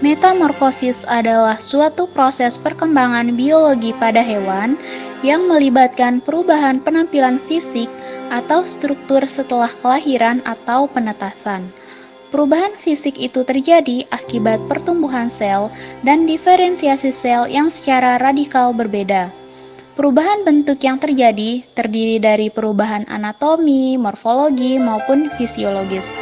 Metamorfosis adalah suatu proses perkembangan biologi pada hewan yang melibatkan perubahan penampilan fisik atau struktur setelah kelahiran atau penetasan. Perubahan fisik itu terjadi akibat pertumbuhan sel dan diferensiasi sel yang secara radikal berbeda. Perubahan bentuk yang terjadi terdiri dari perubahan anatomi, morfologi, maupun fisiologis.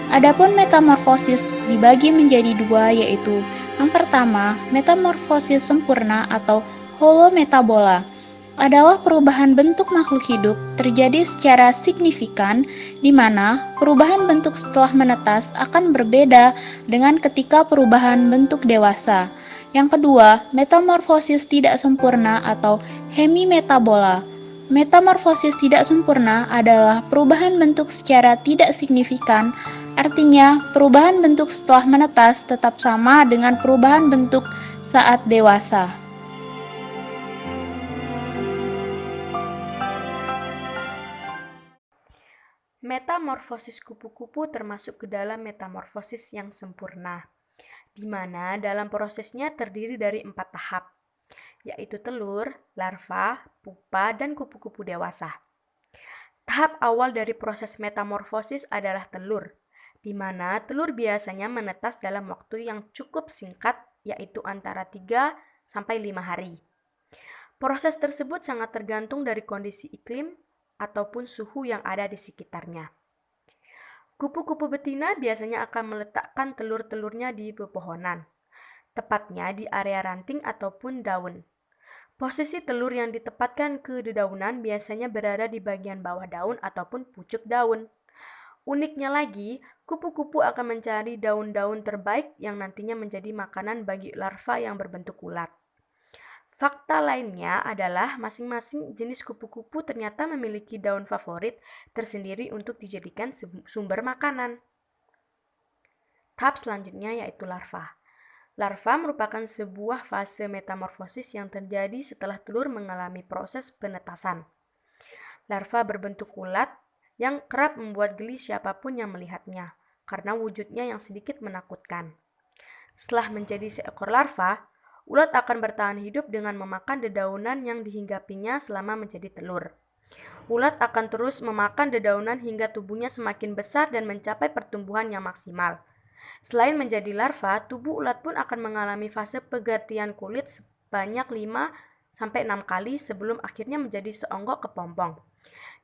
Adapun metamorfosis dibagi menjadi dua, yaitu yang pertama, metamorfosis sempurna atau holometabola adalah perubahan bentuk makhluk hidup terjadi secara signifikan, di mana perubahan bentuk setelah menetas akan berbeda dengan ketika perubahan bentuk dewasa. Yang kedua, metamorfosis tidak sempurna atau hemimetabola. Metamorfosis tidak sempurna adalah perubahan bentuk secara tidak signifikan, artinya perubahan bentuk setelah menetas tetap sama dengan perubahan bentuk saat dewasa. Metamorfosis kupu-kupu termasuk ke dalam metamorfosis yang sempurna, di mana dalam prosesnya terdiri dari 4 tahap, yaitu telur, larva, pupa, dan kupu-kupu dewasa. Tahap awal dari proses metamorfosis adalah telur, di mana telur biasanya menetas dalam waktu yang cukup singkat, yaitu antara 3 sampai 5 hari. Proses tersebut sangat tergantung dari kondisi iklim ataupun suhu yang ada di sekitarnya. Kupu-kupu betina biasanya akan meletakkan telur-telurnya di pepohonan, tepatnya di area ranting ataupun daun. Posisi telur yang ditempatkan ke dedaunan biasanya berada di bagian bawah daun ataupun pucuk daun. Uniknya lagi, kupu-kupu akan mencari daun-daun terbaik yang nantinya menjadi makanan bagi larva yang berbentuk ulat. Fakta lainnya adalah masing-masing jenis kupu-kupu ternyata memiliki daun favorit tersendiri untuk dijadikan sumber makanan. Tahap selanjutnya yaitu larva. Larva merupakan sebuah fase metamorfosis yang terjadi setelah telur mengalami proses penetasan. Larva berbentuk ulat yang kerap membuat geli siapapun yang melihatnya, karena wujudnya yang sedikit menakutkan. Setelah menjadi seekor larva, ulat akan bertahan hidup dengan memakan dedaunan yang dihinggapinya selama menjadi telur. Ulat akan terus memakan dedaunan hingga tubuhnya semakin besar dan mencapai pertumbuhan yang maksimal. Selain menjadi larva, tubuh ulat pun akan mengalami fase pergantian kulit sebanyak 5-6 kali sebelum akhirnya menjadi seonggok kepompong.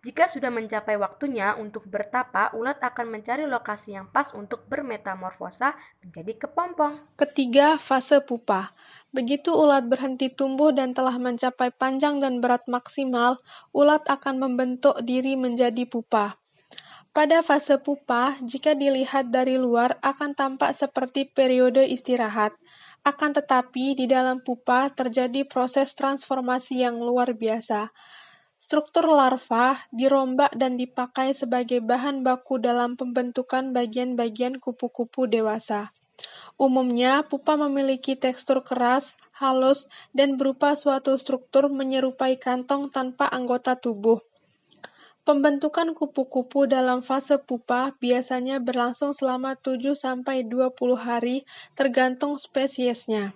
Jika sudah mencapai waktunya untuk bertapa, ulat akan mencari lokasi yang pas untuk bermetamorfosa menjadi kepompong. Ketiga, fase pupa. Begitu ulat berhenti tumbuh dan telah mencapai panjang dan berat maksimal, ulat akan membentuk diri menjadi pupa. Pada fase pupa, jika dilihat dari luar akan tampak seperti periode istirahat. Akan tetapi, di dalam pupa terjadi proses transformasi yang luar biasa. Struktur larva dirombak dan dipakai sebagai bahan baku dalam pembentukan bagian-bagian kupu-kupu dewasa. Umumnya, pupa memiliki tekstur keras, halus, dan berupa suatu struktur menyerupai kantong tanpa anggota tubuh. Pembentukan kupu-kupu dalam fase pupa biasanya berlangsung selama 7-20 hari tergantung spesiesnya.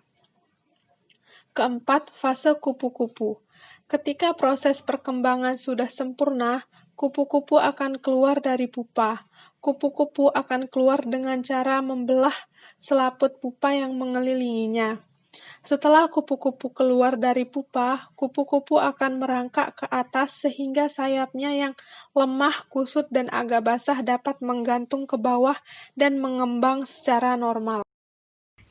Keempat, fase kupu-kupu. Ketika proses perkembangan sudah sempurna, kupu-kupu akan keluar dari pupa. Kupu-kupu akan keluar dengan cara membelah selaput pupa yang mengelilinginya. Setelah kupu-kupu keluar dari pupa, kupu-kupu akan merangkak ke atas sehingga sayapnya yang lemah, kusut, dan agak basah dapat menggantung ke bawah dan mengembang secara normal.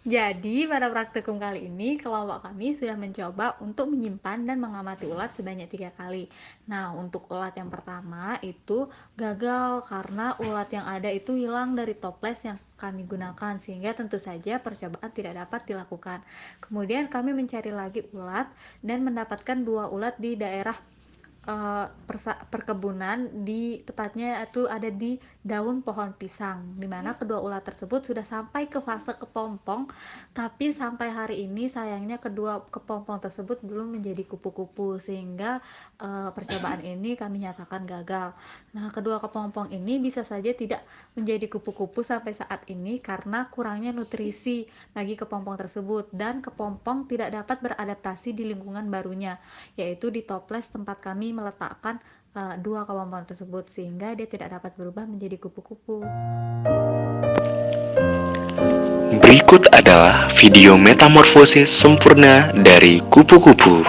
Jadi, pada praktikum kali ini, kelompok kami sudah mencoba untuk menyimpan dan mengamati ulat sebanyak 3 kali. Nah, untuk ulat yang pertama itu gagal karena ulat yang ada itu hilang dari toples yang kami gunakan, sehingga tentu saja percobaan tidak dapat dilakukan. Kemudian kami mencari lagi ulat dan mendapatkan 2 ulat di daerah perkebunan, tepatnya itu ada di daun pohon pisang, di mana kedua ulat tersebut sudah sampai ke fase kepompong, tapi sampai hari ini sayangnya kedua kepompong tersebut belum menjadi kupu-kupu, sehingga percobaan ini kami nyatakan gagal. Nah, kedua kepompong ini bisa saja tidak menjadi kupu-kupu sampai saat ini karena kurangnya nutrisi bagi kepompong tersebut, dan kepompong tidak dapat beradaptasi di lingkungan barunya, yaitu di toples tempat kami meletakkan dua kepompong tersebut, sehingga dia tidak dapat berubah menjadi kupu-kupu. Berikut adalah video metamorfosis sempurna dari kupu-kupu.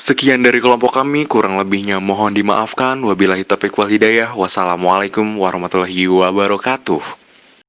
Sekian dari kelompok kami, kurang lebihnya mohon dimaafkan. Wabillahi taufiq wal hidayah. Wassalamualaikum warahmatullahi wabarakatuh.